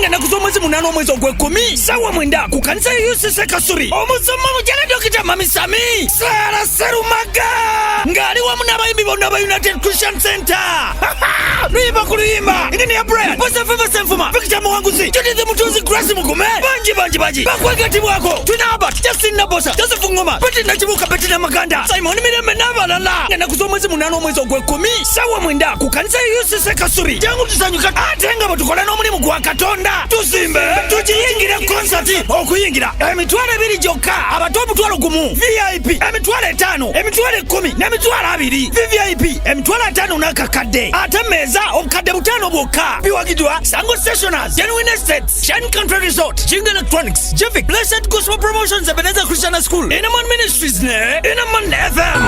ngena kuzomwezi munano mwezi ogw'ekumi sawa mwenda ku kanisa ya UCC Kasubi omusomo mujana Dr. Mami Sami Sara Serumaga ngali wamu n'abayimbi bonna ba United Christian Center luyimba ku luyimba ingene ya Brian Bosa Feva Senfuma Victor Muwanguzi Judith Mutunzi Grace Mugume banji bakwegatibwako tunaba Justin Nabosa Joseph Ngoma Peti Nachibuka Peti na Maganda Simon Mirembe n'abalala ngena kuzomwezi munano mwezi ogw'ekumi sawa mwenda ku kanisa ya UCC Kasubi jangu tusanyuka ate nga batukola n'omulimu gwa Katonda tuzimbe tukiyingire concert okuyingira emitwalo 2 gyokka abato omutwalo gumu VIP emitwalo 5 emitwalo 10 n'emitwalo 2 VVIP emitwalo 5 n'akakadde ate meza obukadde 5 bwokka biwagidwa Sango Stationers Genuine Estates Shan Country Resort Jingle Electronics Jeffy Blessed Gospel Promotions Ebenezer Christian School Inaman Ministries ne Inaman FM